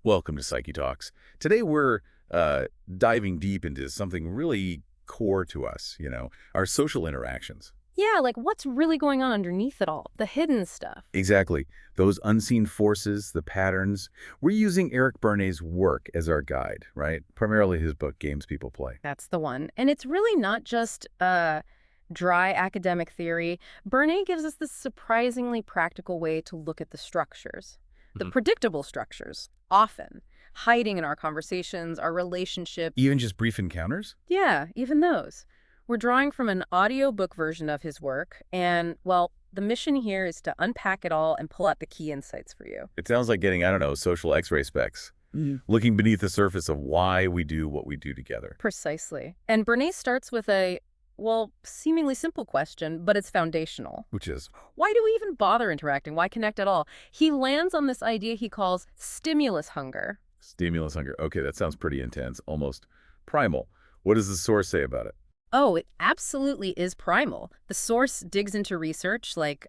Welcome to Psyche Talks. Today we're diving deep into something really core to us, our social interactions. Yeah, like what's really going on underneath it all? The hidden stuff. Exactly. Those unseen forces, the patterns. We're using Eric Berne's work as our guide, right? Primarily his book, Games People Play. That's the one. And it's really not just dry academic theory. Berne gives us this surprisingly practical way to look at the structures, the Mhm. predictable structures, often hiding in our conversations, our relationships. Even just brief encounters? Yeah, even those. We're drawing from an audiobook version of his work, and, well, the mission here is to unpack it all and pull out the key insights for you. It sounds like getting, I don't know, social x-ray specs. Looking beneath the surface of why we do what we do together. Precisely. And Bernays starts with a, well, seemingly simple question, but it's foundational. Which is, Why do we even bother interacting? Why connect at all? He lands on this idea he calls stimulus hunger. stimulus hunger. Okay, that sounds pretty intense, almost primal. What does the source say about it? Oh, it absolutely is primal. The source digs into research, like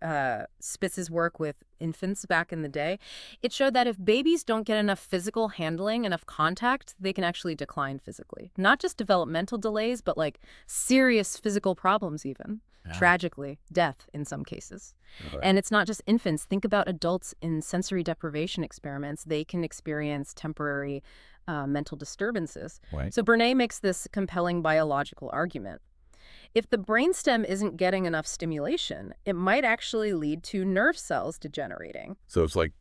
Spitz's work with infants back in the day. It showed that if babies don't get enough physical handling, enough contact, they can actually decline physically. Not just developmental delays, but like serious physical problems even. Yeah. Tragically, death in some cases. Okay. And it's not just infants. Think about adults in sensory deprivation experiments. They can experience temporary mental disturbances. Right. So Berne makes this compelling biological argument. If the brainstem isn't getting enough stimulation, it might actually lead to nerve cells degenerating. So it's like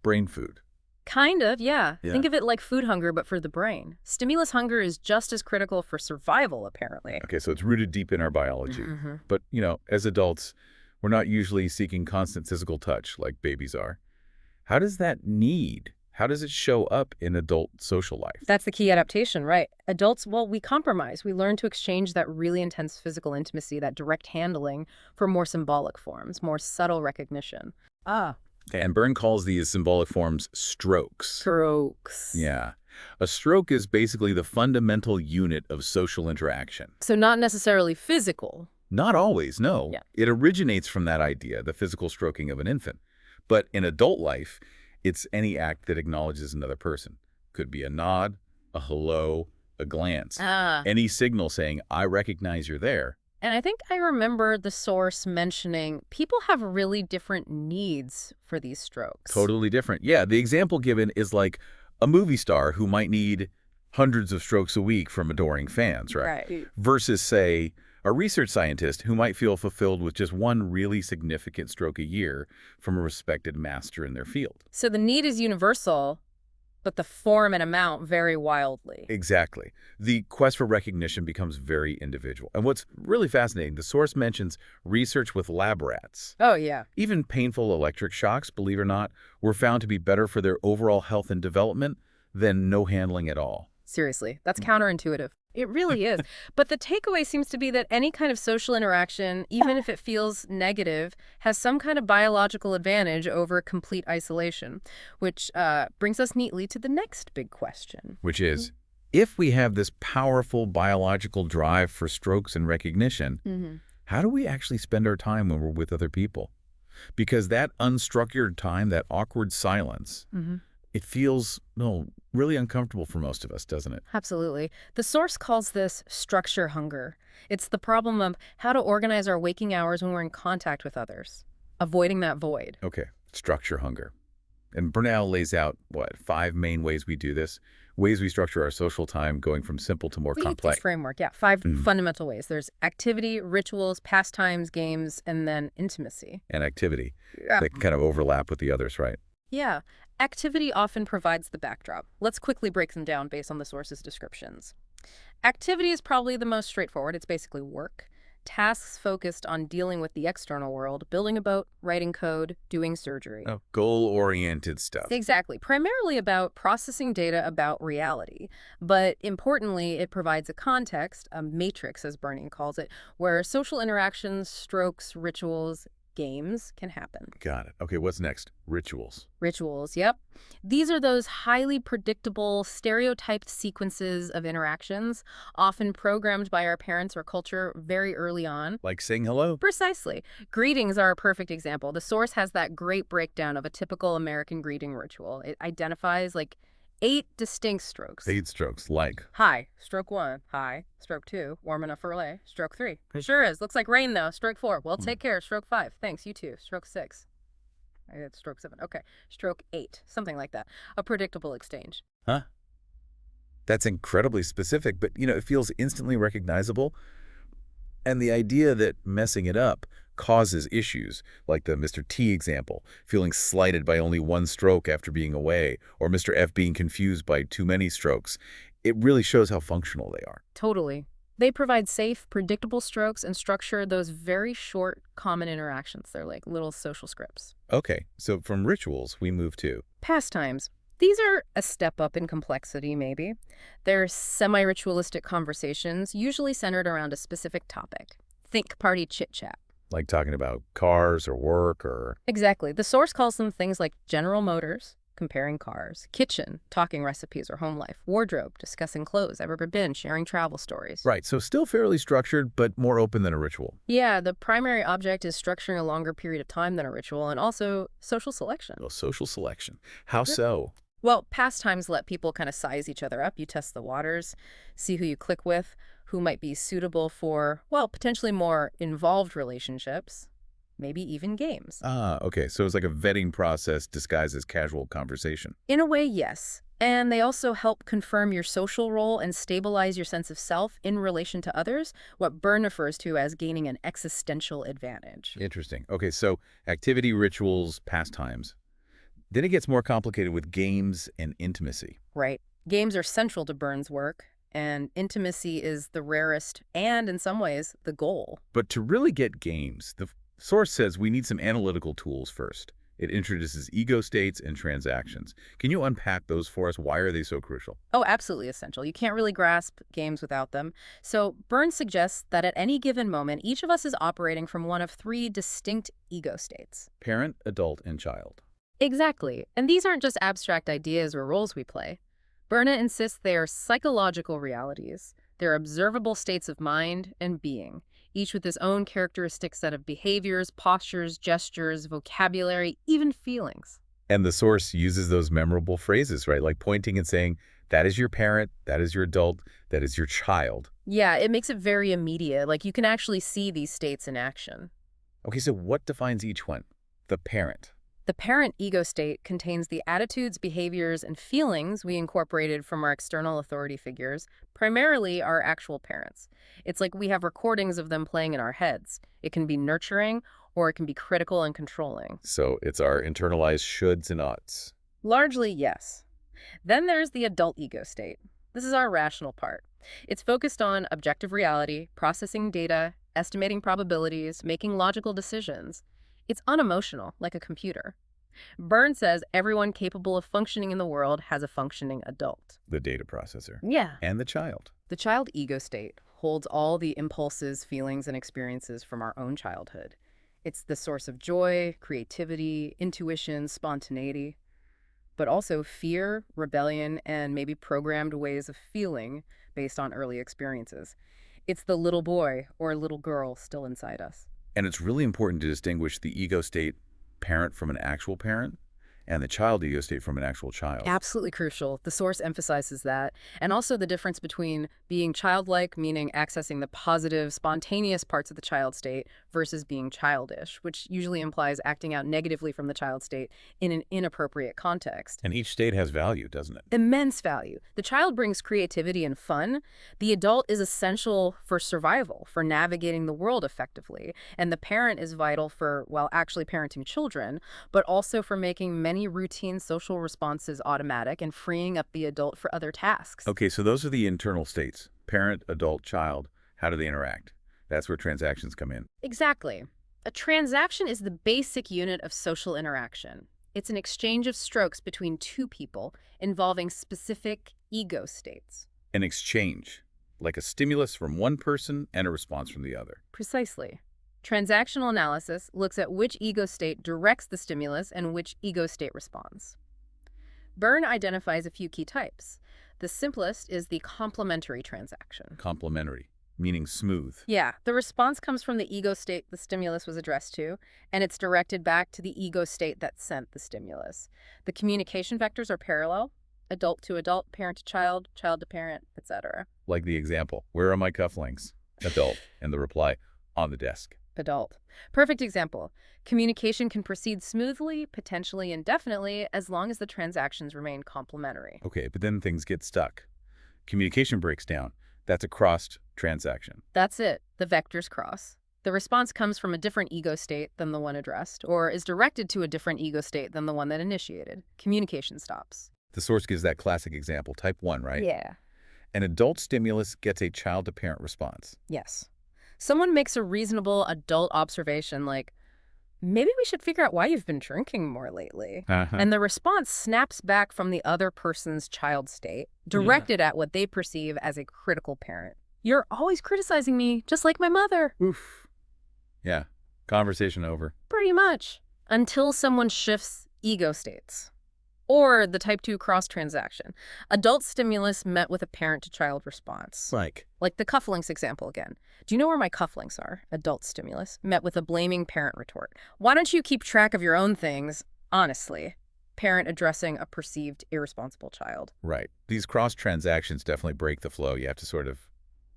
brain food. Kind of, yeah. Yeah. Think of it like food hunger, but for the brain. Stimulus hunger is just as critical for survival, apparently. Okay, so it's rooted deep in our biology. Mhm. But, as adults, we're not usually seeking constant physical touch like babies are. How does it show up in adult social life? That's the key adaptation, right? Adults, well, we compromise. We learn to exchange that really intense physical intimacy, that direct handling, for more symbolic forms, more subtle recognition. And Berne calls these symbolic forms strokes. Strokes. Yeah. A stroke is basically the fundamental unit of social interaction. So not necessarily physical. Not always, no. Yeah. It originates from that idea, the physical stroking of an infant. But in adult life, it's any act that acknowledges another person. Could be a nod, a hello, a glance. Any signal saying, I recognize you're there. And I think I remember the source mentioning people have really different needs for these strokes. Totally different. Yeah, the example given is like a movie star who might need hundreds of strokes a week from adoring fans, right? Right. Versus, say, a research scientist who might feel fulfilled with just one really significant stroke a year from a respected master in their field. So the need is universal, but the form and amount vary wildly. Exactly. The quest for recognition becomes very individual. And what's really fascinating, the source mentions research with lab rats. Oh, yeah. Even painful electric shocks, believe it or not, were found to be better for their overall health and development than no handling at all. Seriously, that's counterintuitive. It really is. But the takeaway seems to be that any kind of social interaction, even if it feels negative, has some kind of biological advantage over complete isolation, which brings us neatly to the next big question. Which is, if we have this powerful biological drive for strokes and recognition, how do we actually spend our time when we're with other people? Because that unstructured time, that awkward silence, it feels, really uncomfortable for most of us, doesn't it? Absolutely. The source calls this structure hunger. It's the problem of how to organize our waking hours when we're in contact with others, avoiding that void. Okay, structure hunger. And Bernal lays out, 5 main ways we do this? Ways we structure our social time going from simple to more We need complex. this framework, yeah. 5 fundamental ways. There's activity, rituals, pastimes, games, and then intimacy. And activity. Yeah. They can kind of overlap with the others, right? Yeah. Activity often provides the backdrop. Let's quickly break them down based on the source's descriptions. Activity is probably the most straightforward. It's basically work. Tasks focused on dealing with the external world, building a boat, writing code, doing surgery. Oh, goal-oriented stuff. Exactly. Primarily about processing data about reality. But importantly, it provides a context, a matrix, as Berne calls it, where social interactions, strokes, rituals, games can happen. Got it. Okay, what's next? Rituals. Rituals, yep. These are those highly predictable, stereotyped sequences of interactions, often programmed by our parents or culture very early on. Like saying hello? Precisely. Greetings are a perfect example. The source has that great breakdown of a typical American greeting ritual. It identifies, like, 8 distinct strokes. 8 strokes, like. Hi, stroke 1. Hi, stroke 2. Warm enough for lay. Stroke 3. Sure is. Looks like rain, though. Stroke 4. Well, take care. Stroke 5. Thanks, you too. Stroke 6. I got stroke 7. Okay. Stroke 8. Something like that. A predictable exchange. Huh? That's incredibly specific, but, it feels instantly recognizable. And the idea that messing it up causes issues, like the Mr. T example, feeling slighted by only one stroke after being away, or Mr. F being confused by too many strokes, it really shows how functional they are. Totally. They provide safe, predictable strokes and structure those very short, common interactions. They're like little social scripts. Okay, so from rituals, we move to Pastimes. These are a step up in complexity, maybe. They're semi-ritualistic conversations, usually centered around a specific topic. Think party chit-chat. like talking about cars or work or... Exactly. The source calls them things like General Motors, comparing cars, kitchen, talking recipes or home life, wardrobe, discussing clothes, ever been, sharing travel stories. Right, so still fairly structured, but more open than a ritual. Yeah, the primary object is structuring a longer period of time than a ritual, and also social selection. Well, social selection. How so? Well, pastimes let people kind of size each other up. You test the waters, see who you click with, who might be suitable for, well, potentially more involved relationships, maybe even games. Ah, okay, so it's like a vetting process disguised as casual conversation. In a way, yes. And they also help confirm your social role and stabilize your sense of self in relation to others, what Berne refers to as gaining an existential advantage. Interesting. Okay, so activity, rituals, pastimes. Then it gets more complicated with games and intimacy. Right. Games are central to Berne's work, and intimacy is the rarest and, in some ways, the goal. But to really get games, the source says we need some analytical tools first. It introduces ego states and transactions. Can you unpack those for us? Why are they so crucial? Oh, absolutely essential. You can't really grasp games without them. So Berne suggests that at any given moment, each of us is operating from one of 3 distinct ego states. Parent, adult, and child. Exactly. And these aren't just abstract ideas or roles we play. Berne insists they are psychological realities. They're observable states of mind and being, each with its own characteristic set of behaviors, postures, gestures, vocabulary, even feelings. And the source uses those memorable phrases, right? Like pointing and saying, that is your parent, that is your adult, that is your child. Yeah, it makes it very immediate. Like you can actually see these states in action. Okay, so what defines each one? The parent. The parent ego state contains the attitudes, behaviors, and feelings we incorporated from our external authority figures, primarily our actual parents. It's like we have recordings of them playing in our heads. It can be nurturing, or it can be critical and controlling. So it's our internalized shoulds and oughts. Largely, yes. Then there's the adult ego state. This is our rational part. It's focused on objective reality, processing data, estimating probabilities, making logical decisions. It's unemotional, like a computer. Berne says everyone capable of functioning in the world has a functioning adult. The data processor. Yeah. And the child. The child ego state holds all the impulses, feelings, and experiences from our own childhood. It's the source of joy, creativity, intuition, spontaneity, but also fear, rebellion, and maybe programmed ways of feeling based on early experiences. It's the little boy or little girl still inside us. And it's really important to distinguish the ego state parent from an actual parent and the child ego state from an actual child. Absolutely crucial. The source emphasizes that. And also the difference between being childlike, meaning accessing the positive, spontaneous parts of the child state, versus being childish, which usually implies acting out negatively from the child state in an inappropriate context. And each state has value, doesn't it? Immense value. The child brings creativity and fun. The adult is essential for survival, for navigating the world effectively. And the parent is vital for, well, actually parenting children, but also for making many routine social responses automatic and freeing up the adult for other tasks. Okay, so those are the internal states. Parent, adult, child. How do they interact? That's where transactions come in. Exactly. A transaction is the basic unit of social interaction. It's an exchange of strokes between 2 people involving specific ego states. An exchange, like a stimulus from one person and a response from the other. Precisely. Transactional analysis looks at which ego state directs the stimulus and which ego state responds. Berne identifies a few key types. The simplest is the complementary transaction. Complementary, meaning smooth. Yeah, the response comes from the ego state the stimulus was addressed to, and it's directed back to the ego state that sent the stimulus. The communication vectors are parallel. adult to adult, parent to child, child to parent, etc. Like the example, where are my cufflinks? Adult. And the reply, on the desk. Adult. Perfect example. Communication can proceed smoothly, potentially indefinitely, as long as the transactions remain complementary. Okay, but then things get stuck. Communication breaks down. That's a crossed transaction. That's it. The vectors cross. The response comes from a different ego state than the one addressed, or is directed to a different ego state than the one that initiated. Communication stops. The source gives that classic example, type 1, right? Yeah. An adult stimulus gets a child-to-parent response. Yes. Someone makes a reasonable adult observation like, maybe we should figure out why you've been drinking more lately. And the response snaps back from the other person's child state, directed at what they perceive as a critical parent. You're always criticizing me, just like my mother. Oof. Yeah. Conversation over. Pretty much. Until someone shifts ego states. Or the type 2 cross-transaction. Adult stimulus met with a parent-to-child response. Like the cufflinks example again. Do you know where my cufflinks are? Adult stimulus met with a blaming parent retort. Why don't you keep track of your own things, honestly? Parent addressing a perceived irresponsible child. Right. These cross-transactions definitely break the flow. You have to sort of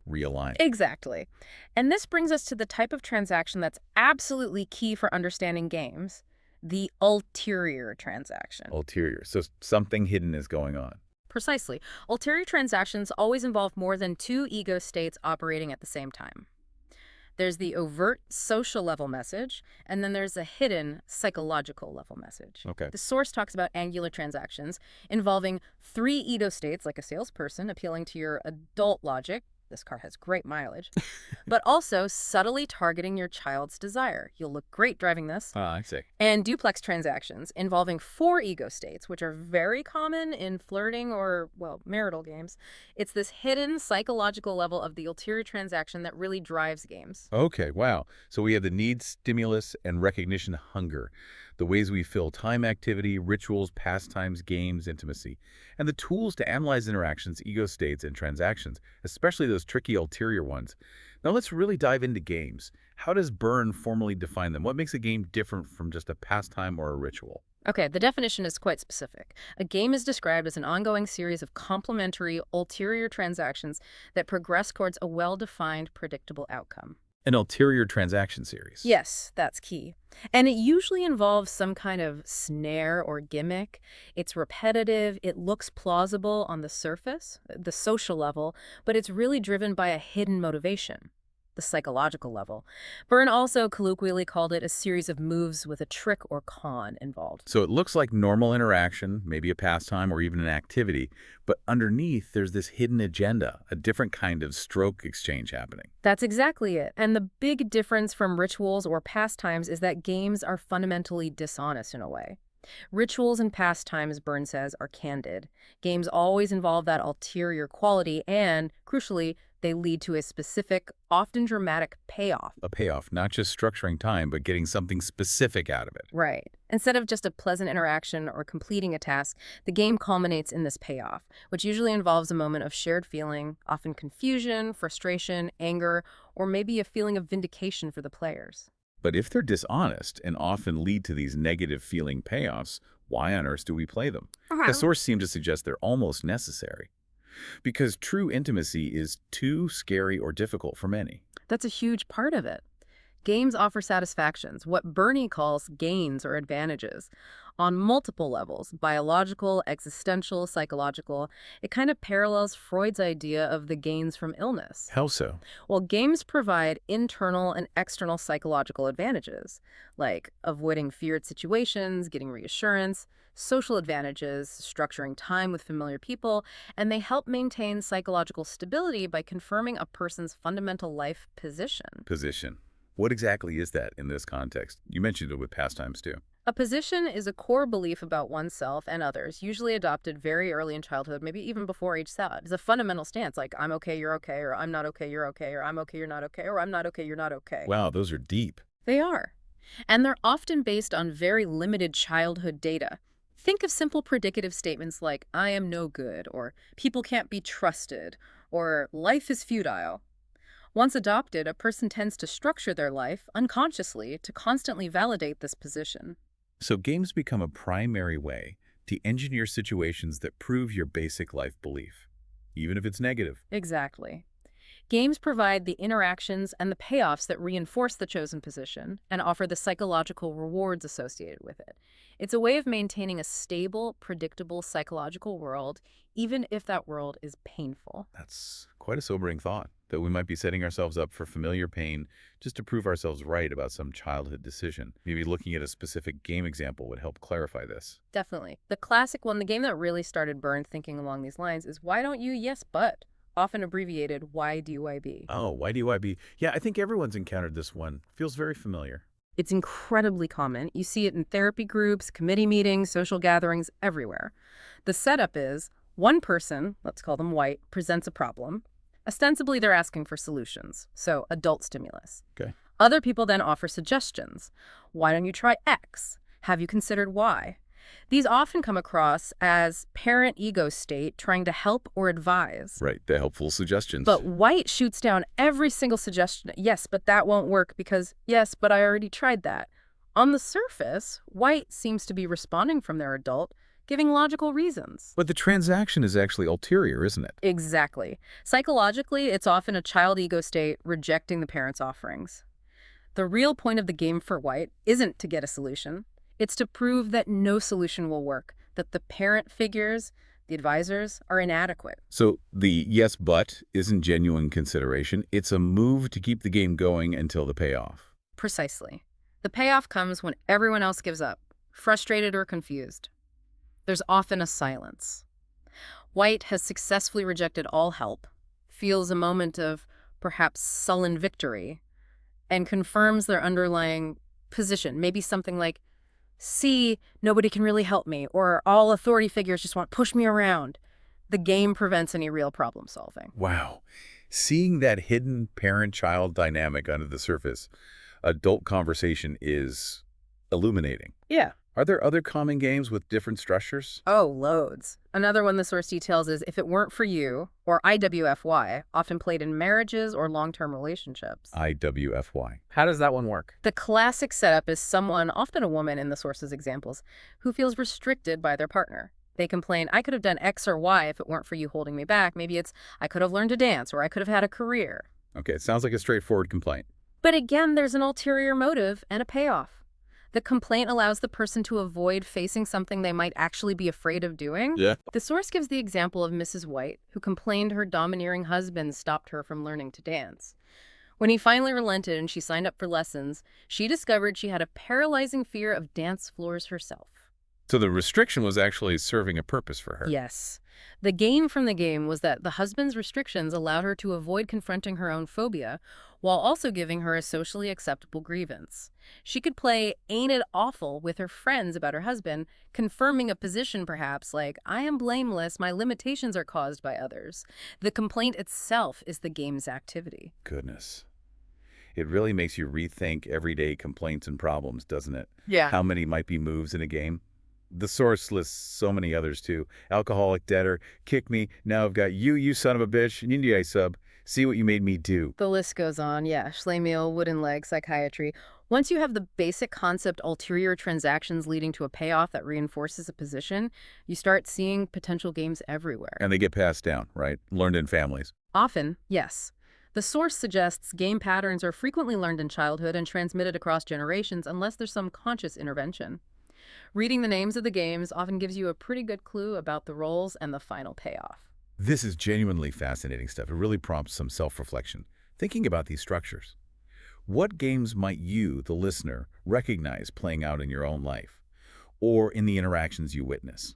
realign. Exactly. And this brings us to the type of transaction that's absolutely key for understanding games. The ulterior transaction. Ulterior. So something hidden is going on. Precisely. Ulterior transactions always involve more than two ego states operating at the same time. There's the overt social level message, and then there's a hidden psychological level message. Okay. The source talks about angular transactions involving three ego states, like a salesperson appealing to your adult logic. This car has great mileage, but also subtly targeting your child's desire. You'll look great driving this. I see. And duplex transactions involving four ego states, which are very common in flirting or, well, marital games. It's this hidden psychological level of the ulterior transaction that really drives games. Okay, wow. So we have the need, stimulus, and recognition hunger. The ways we fill time, activity, rituals, pastimes, games, intimacy, and the tools to analyze interactions, ego states, and transactions, especially those tricky ulterior ones. Now let's really dive into games. How does Berne formally define them? What makes a game different from just a pastime or a ritual? Okay, the definition is quite specific. A game is described as an ongoing series of complementary ulterior transactions that progress towards a well-defined, predictable outcome. An ulterior transaction series. Yes, that's key. And it usually involves some kind of snare or gimmick. It's repetitive, it looks plausible on the surface, the social level, but it's really driven by a hidden motivation, the psychological level. Berne also colloquially called it a series of moves with a trick or con involved. So it looks like normal interaction, maybe a pastime or even an activity, but underneath there's this hidden agenda, a different kind of stroke exchange happening. That's exactly it. And the big difference from rituals or pastimes is that games are fundamentally dishonest in a way. Rituals and pastimes, Berne says, are candid. Games always involve that ulterior quality and, crucially, they lead to a specific, often dramatic payoff. A payoff, not just structuring time, but getting something specific out of it. Right. Instead of just a pleasant interaction or completing a task, the game culminates in this payoff, which usually involves a moment of shared feeling, often confusion, frustration, anger, or maybe a feeling of vindication for the players. But if they're dishonest and often lead to these negative feeling payoffs, why on earth do we play them? The source seems to suggest they're almost necessary. Because true intimacy is too scary or difficult for many. That's a huge part of it. Games offer satisfactions, what Berne calls gains or advantages, on multiple levels, biological, existential, psychological. It kind of parallels Freud's idea of the gains from illness. How so? Well, games provide internal and external psychological advantages, like avoiding feared situations, getting reassurance, social advantages, structuring time with familiar people, and they help maintain psychological stability by confirming a person's fundamental life position. Position. What exactly is that in this context? You mentioned it with pastimes too. A position is a core belief about oneself and others, usually adopted very early in childhood, maybe even before age 7. It's a fundamental stance like, I'm okay, you're okay, or I'm not okay, you're okay, or I'm okay, you're not okay, or I'm not okay, you're not okay. Wow, those are deep. They are. And they're often based on very limited childhood data. Think of simple predicative statements like, I am no good, or people can't be trusted, or life is futile. Once adopted, a person tends to structure their life, unconsciously, to constantly validate this position. So games become a primary way to engineer situations that prove your basic life belief, even if it's negative. Exactly. Games provide the interactions and the payoffs that reinforce the chosen position and offer the psychological rewards associated with it. It's a way of maintaining a stable, predictable psychological world, even if that world is painful. That's quite a sobering thought, that we might be setting ourselves up for familiar pain just to prove ourselves right about some childhood decision. Maybe looking at a specific game example would help clarify this. Definitely. The classic one, the game that really started Berne thinking along these lines is Why Don't You Yes But? Often abbreviated YDYB. Oh, why do I be? Yeah, I think everyone's encountered this one. Feels very familiar. It's incredibly common. You see it in therapy groups, committee meetings, social gatherings, everywhere. The setup is one person, let's call them white, presents a problem. Ostensibly, they're asking for solutions, so adult stimulus. Okay. Other people then offer suggestions. Why don't you try X? Have you considered Y? These often come across as parent ego state trying to help or advise. Right, the helpful suggestions. But white shoots down every single suggestion. Yes, but that won't work because, yes, but I already tried that. On the surface, white seems to be responding from their adult, giving logical reasons. But the transaction is actually ulterior, isn't it? Exactly. Psychologically, it's often a child ego state rejecting the parent's offerings. The real point of the game for white isn't to get a solution. It's to prove that no solution will work, that the parent figures, the advisors, are inadequate. So the yes but isn't genuine consideration. It's a move to keep the game going until the payoff. Precisely. The payoff comes when everyone else gives up, frustrated or confused. There's often a silence. White has successfully rejected all help, feels a moment of perhaps sullen victory, and confirms their underlying position. Maybe something like, see, nobody can really help me, or all authority figures just want to push me around. The game prevents any real problem solving. Wow. Seeing that hidden parent-child dynamic under the surface, adult conversation is illuminating. Yeah. Are there other common games with different structures? Oh, loads. Another one the source details is If It Weren't For You, or IWFY, often played in marriages or long-term relationships. IWFY. How does that one work? The classic setup is someone, often a woman in the source's examples, who feels restricted by their partner. They complain, I could have done X or Y if it weren't for you holding me back. Maybe it's, I could have learned to dance, or I could have had a career. Okay, it sounds like a straightforward complaint. But again, there's an ulterior motive and a payoff. The complaint allows the person to avoid facing something they might actually be afraid of doing. Yeah. The source gives the example of Mrs. White, who complained her domineering husband stopped her from learning to dance. When he finally relented and she signed up for lessons, she discovered she had a paralyzing fear of dance floors herself. So the restriction was actually serving a purpose for her. Yes. The gain from the game was that the husband's restrictions allowed her to avoid confronting her own phobia, while also giving her a socially acceptable grievance. She could play Ain't It Awful with her friends about her husband, confirming a position perhaps like, I am blameless, my limitations are caused by others. The complaint itself is the game's activity. Goodness. It really makes you rethink everyday complaints and problems, doesn't it? Yeah. How many might be moves in a game? The source lists so many others too. Alcoholic debtor, kick me, now I've got you, you son of a bitch, Ninja sub, see what you made me do. The list goes on, yeah. Schlemiel, wooden leg, psychiatry. Once you have the basic concept ulterior transactions leading to a payoff that reinforces a position, you start seeing potential games everywhere. And they get passed down, right? Learned in families. Often, yes. The source suggests game patterns are frequently learned in childhood and transmitted across generations unless there's some conscious intervention. Reading the names of the games often gives you a pretty good clue about the roles and the final payoff. This is genuinely fascinating stuff. It really prompts some self-reflection. Thinking about these structures. What games might you, the listener, recognize playing out in your own life or in the interactions you witness?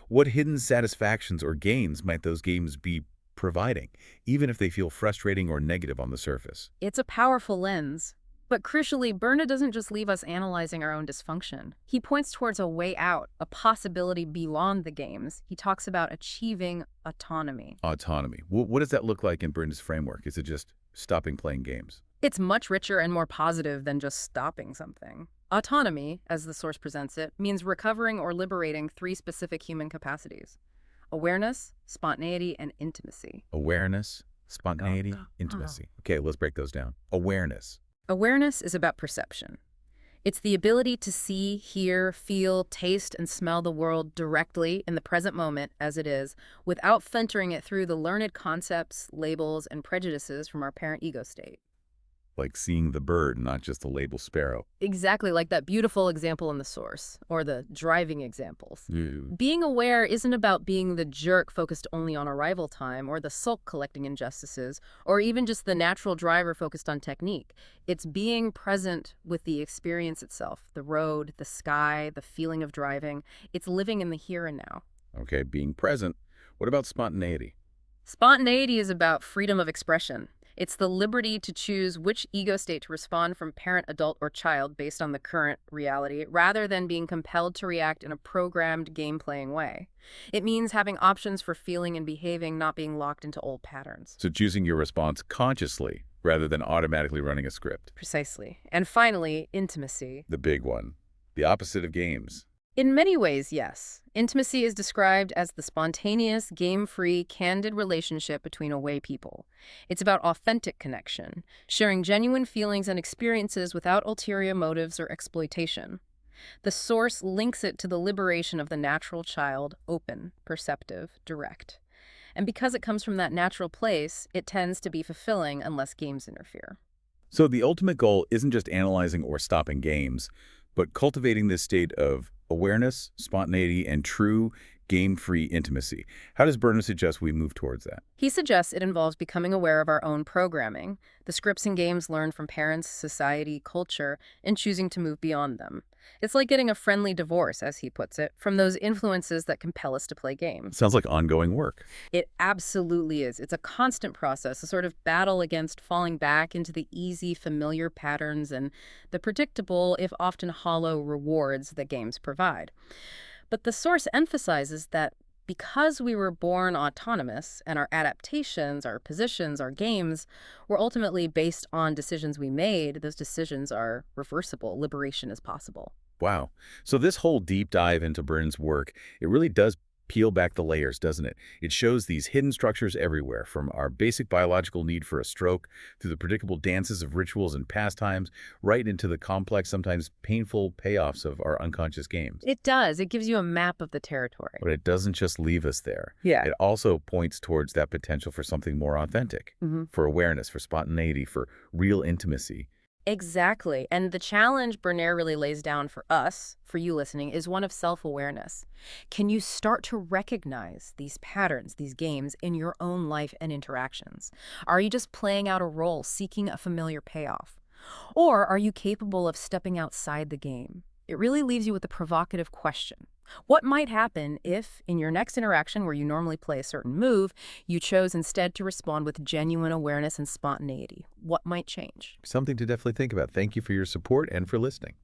What hidden satisfactions or gains might those games be providing, even if they feel frustrating or negative on the surface? It's a powerful lens. But crucially, Berne doesn't just leave us analyzing our own dysfunction. He points towards a way out, a possibility beyond the games. He talks about achieving autonomy. Autonomy. What does that look like in Berne's framework? Is it just stopping playing games? It's much richer and more positive than just stopping something. Autonomy, as the source presents it, means recovering or liberating three specific human capacities: awareness, spontaneity, and intimacy. Awareness, spontaneity, intimacy. Okay, let's break those down. Awareness. Awareness is about perception. It's the ability to see, hear, feel, taste, and smell the world directly in the present moment as it is, without filtering it through the learned concepts, labels, and prejudices from our parent ego state. Like seeing the bird, not just the label sparrow. Exactly like that beautiful example in the source, or the driving examples. Ew. Being aware isn't about being the jerk focused only on arrival time, or the sulk collecting injustices, or even just the natural driver focused on technique. It's being present with the experience itself, the road, the sky, the feeling of driving. It's living in the here and now. Okay, being present. What about spontaneity? Spontaneity is about freedom of expression. It's the liberty to choose which ego state to respond from parent, adult, or child based on the current reality, rather than being compelled to react in a programmed, game-playing way. It means having options for feeling and behaving, not being locked into old patterns. So choosing your response consciously rather than automatically running a script. Precisely. And finally, intimacy. The big one. The opposite of games. In many ways, yes. Intimacy is described as the spontaneous, game-free, candid relationship between away people. It's about authentic connection, sharing genuine feelings and experiences without ulterior motives or exploitation. The source links it to the liberation of the natural child, open, perceptive, direct. And because it comes from that natural place, it tends to be fulfilling unless games interfere. So the ultimate goal isn't just analyzing or stopping games, but cultivating this state of awareness, spontaneity, and true game-free intimacy. How does Berne suggest we move towards that? He suggests it involves becoming aware of our own programming, the scripts and games learned from parents, society, culture, and choosing to move beyond them. It's like getting a friendly divorce, as he puts it, from those influences that compel us to play games. Sounds like ongoing work. It absolutely is. It's a constant process, a sort of battle against falling back into the easy, familiar patterns and the predictable, if often hollow, rewards that games provide. But the source emphasizes that because we were born autonomous and our adaptations, our positions, our games were ultimately based on decisions we made, those decisions are reversible. Liberation is possible. Wow. So this whole deep dive into Berne's work, it really does peel back the layers, doesn't it? It shows these hidden structures everywhere, from our basic biological need for a stroke, through the predictable dances of rituals and pastimes, right into the complex, sometimes painful payoffs of our unconscious games. It does. It gives you a map of the territory. But it doesn't just leave us there. Yeah. It also points towards that potential for something more authentic, for awareness, for spontaneity, for real intimacy. Exactly. And the challenge Berne really lays down for us, for you listening, is one of self-awareness. Can you start to recognize these patterns, these games, in your own life and interactions? Are you just playing out a role, seeking a familiar payoff? Or are you capable of stepping outside the game? It really leaves you with a provocative question. What might happen if, in your next interaction where you normally play a certain move, you chose instead to respond with genuine awareness and spontaneity? What might change? Something to definitely think about. Thank you for your support and for listening.